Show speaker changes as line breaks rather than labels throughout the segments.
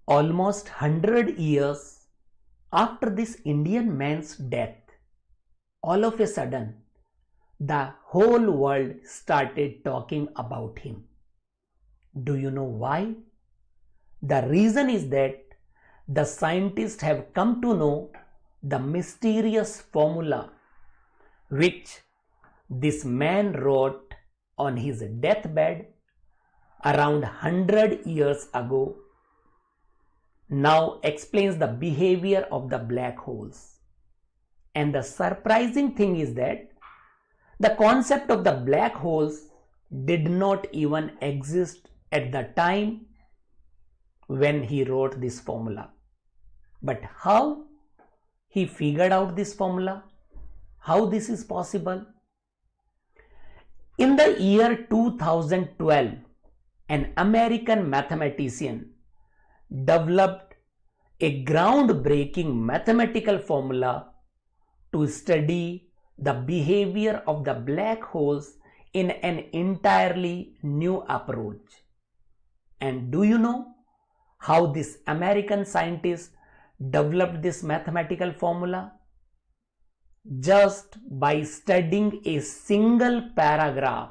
Almost 100 years after this Indian man's death, all of a sudden, the whole world started talking about him. Do you know why? The reason is that the scientists have come to know the mysterious formula which this man wrote on his deathbed around 100 years ago now explains the behavior of the black holes. And the surprising thing is that the concept of the black holes did not even exist at the time when he wrote this formula. But how he figured out this formula? How this is possible? In the year 2012, an American mathematician developed a groundbreaking mathematical formula to study the behavior of the black holes in an entirely new approach. And do you know how this American scientist developed this mathematical formula? Just by studying a single paragraph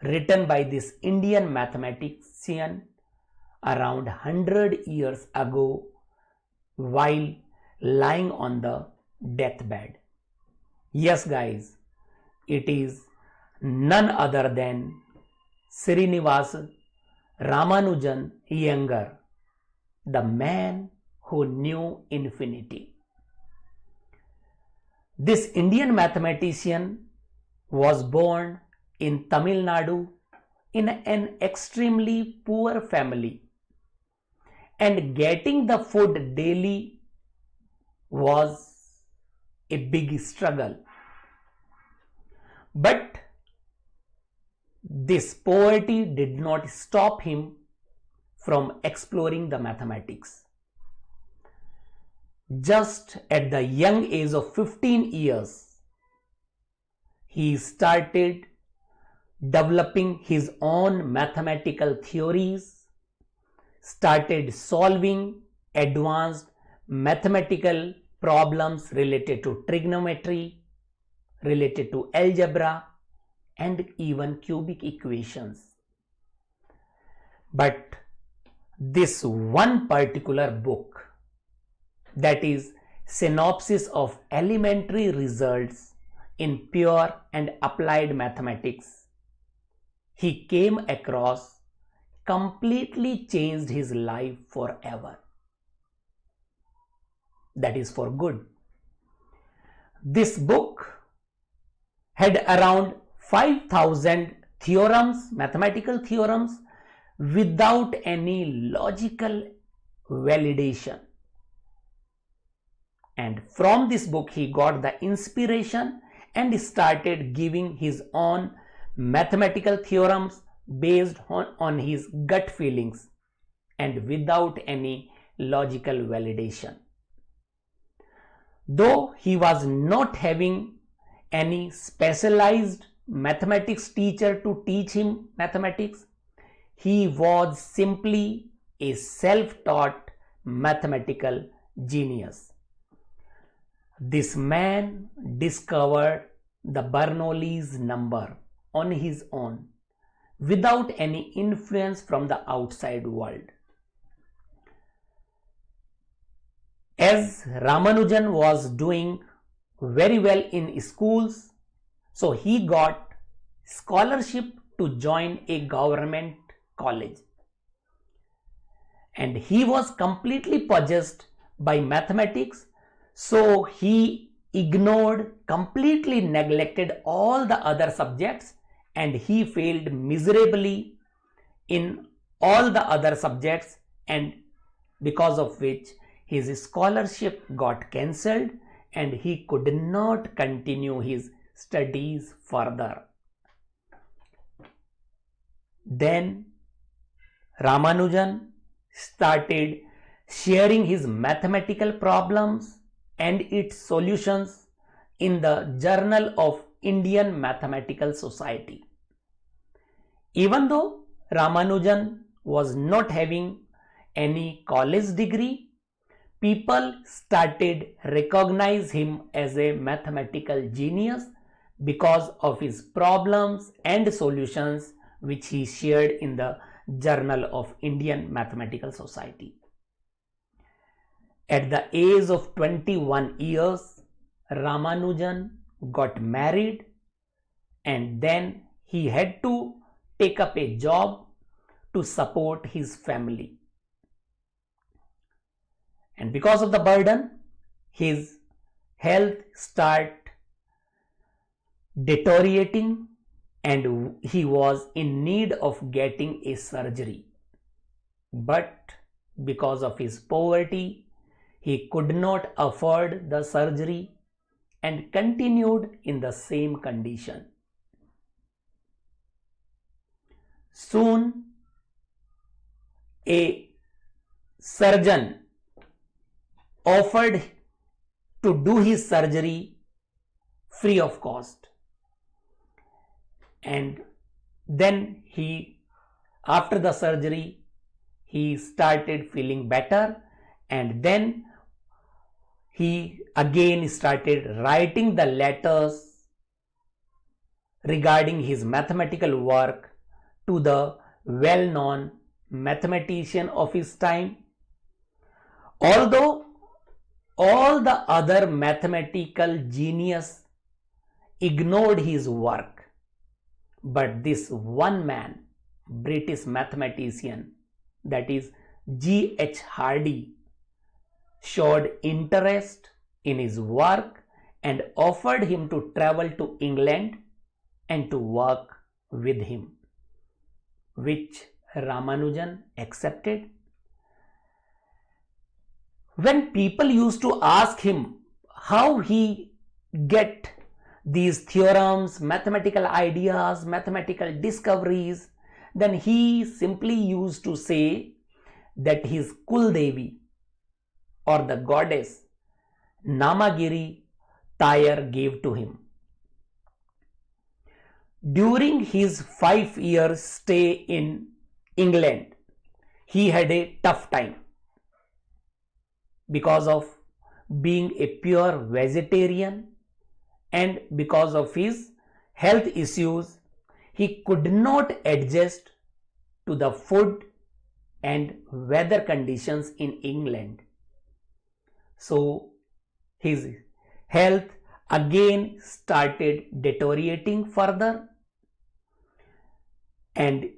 written by this Indian mathematician around 100 years ago while lying on the deathbed. Yes guys, it is none other than Srinivas Ramanujan Younger, the man who knew infinity. This Indian mathematician was born in Tamil Nadu in an extremely poor family, and getting the food daily was a big struggle. But this poverty did not stop him from exploring the mathematics. Just at the young age of 15 years, he started developing his own mathematical theories, started solving advanced mathematical problems related to trigonometry, related to algebra, and even cubic equations. But this one particular book, that is Synopsis of Elementary Results in Pure and Applied Mathematics, he came across, completely changed his life forever. That is for good. This book had around 5,000 theorems, mathematical theorems, without any logical validation. And from this book he got the inspiration and started giving his own mathematical theorems based on his gut feelings and without any logical validation. Though he was not having any specialized mathematics teacher to teach him mathematics, he was simply a self-taught mathematical genius. This man discovered the Bernoulli's number on his own without any influence from the outside world. As Ramanujan was doing very well in schools, so he got scholarship to join a government college. And he was completely possessed by mathematics, so he ignored, completely neglected all the other subjects, and he failed miserably in all the other subjects, and because of which his scholarship got cancelled and he could not continue his studies further. Then Ramanujan started sharing his mathematical problems and its solutions in the Journal of Indian Mathematical Society. Even though Ramanujan was not having any college degree, people started recognize him as a mathematical genius because of his problems and solutions which he shared in the Journal of Indian Mathematical Society. At the age of 21 years, Ramanujan got married and then he had to take up a job to support his family. And because of the burden, his health started deteriorating and he was in need of getting a surgery. But because of his poverty, he could not afford the surgery and continued in the same condition. Soon, a surgeon offered to do his surgery free of cost. And then after the surgery, he started feeling better, and then he again started writing the letters regarding his mathematical work to the well-known mathematician of his time. Although all the other mathematical genius ignored his work, but this one man, British mathematician, that is G.H. Hardy, showed interest in his work and offered him to travel to England and to work with him, which Ramanujan accepted. When people used to ask him how he get these theorems, mathematical ideas, mathematical discoveries, then he simply used to say that his Kuldevi, or the goddess Namagiri Tayar, gave to him. During his 5-year stay in England, he had a tough time because of being a pure vegetarian, and because of his health issues, he could not adjust to the food and weather conditions in England. So his health again started deteriorating further, and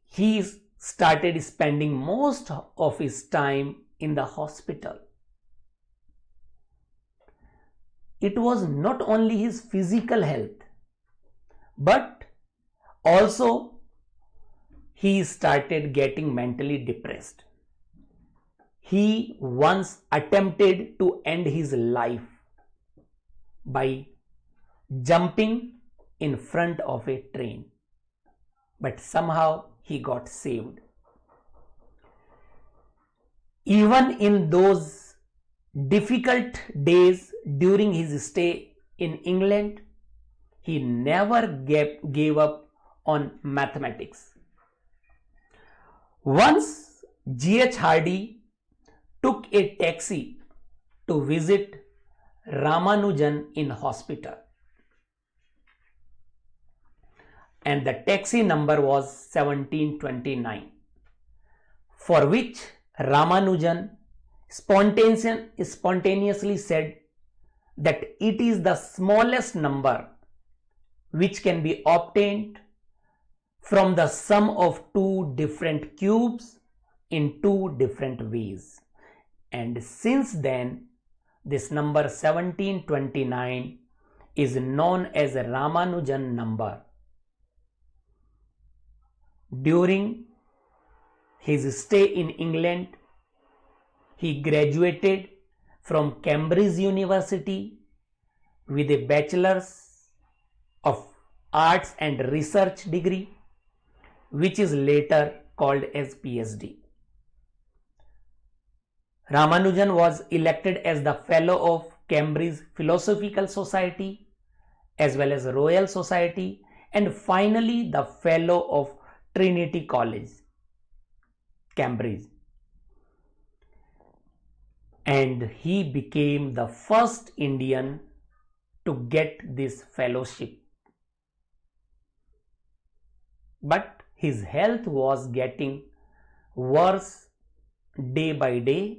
he started spending most of his time in the hospital. It was not only his physical health, but also he started getting mentally depressed. He once attempted to end his life by jumping in front of a train, but somehow he got saved. Even in those difficult days during his stay in England, he never gave up on mathematics. Once G.H. Hardy took a taxi to visit Ramanujan in hospital, and the taxi number was 1729, for which Ramanujan spontaneously said that it is the smallest number which can be obtained from the sum of two different cubes in two different ways. And since then, this number 1729 is known as a Ramanujan number. During his stay in England, he graduated from Cambridge University with a Bachelor's of Arts and Research degree, which is later called as PhD. Ramanujan was elected as the Fellow of Cambridge Philosophical Society as well as Royal Society, and finally the Fellow of Trinity College, Cambridge. and he became the first Indian to get this fellowship. But his health was getting worse day by day,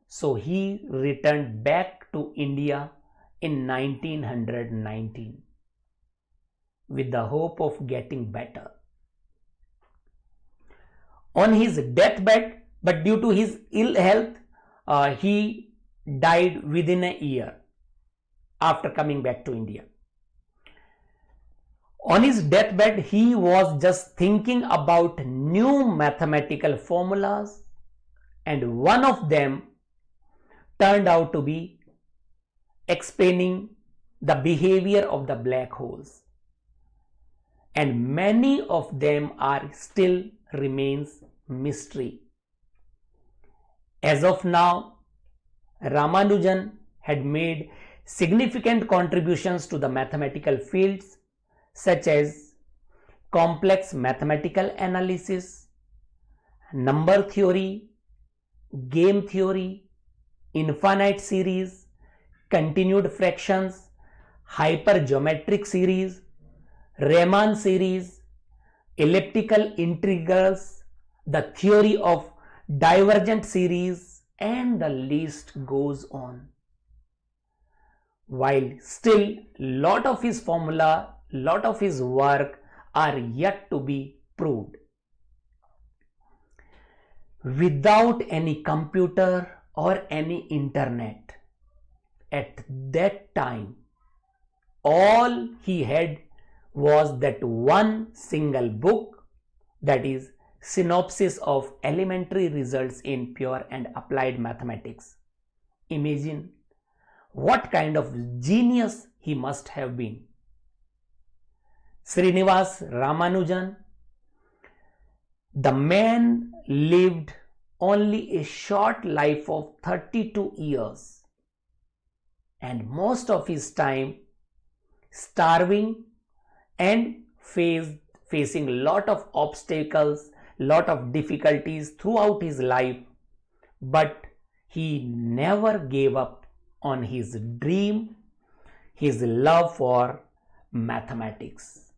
so he returned back to India in 1919 with the hope of getting better. On his deathbed, but due to his ill health, he died within a year after coming back to India. On his deathbed, he was just thinking about new mathematical formulas, and one of them turned out to be explaining the behavior of the black holes. And many of them are still remains mystery. As of now, Ramanujan had made significant contributions to the mathematical fields such as complex mathematical analysis, number theory, game theory, infinite series, continued fractions, hypergeometric series, Riemann series, elliptical integrals, the theory of divergent series, and the list goes on. While still lot of his formula, lot of his work are yet to be proved. Without any computer or any internet, at that time, all he had was that one single book, that is Synopsis of Elementary Results in Pure and Applied Mathematics. Imagine what kind of genius he must have been. Srinivas Ramanujan, the man lived only a short life of 32 years and most of his time starving and facing a lot of obstacles, lot of difficulties throughout his life, but he never gave up on his dream, his love for mathematics.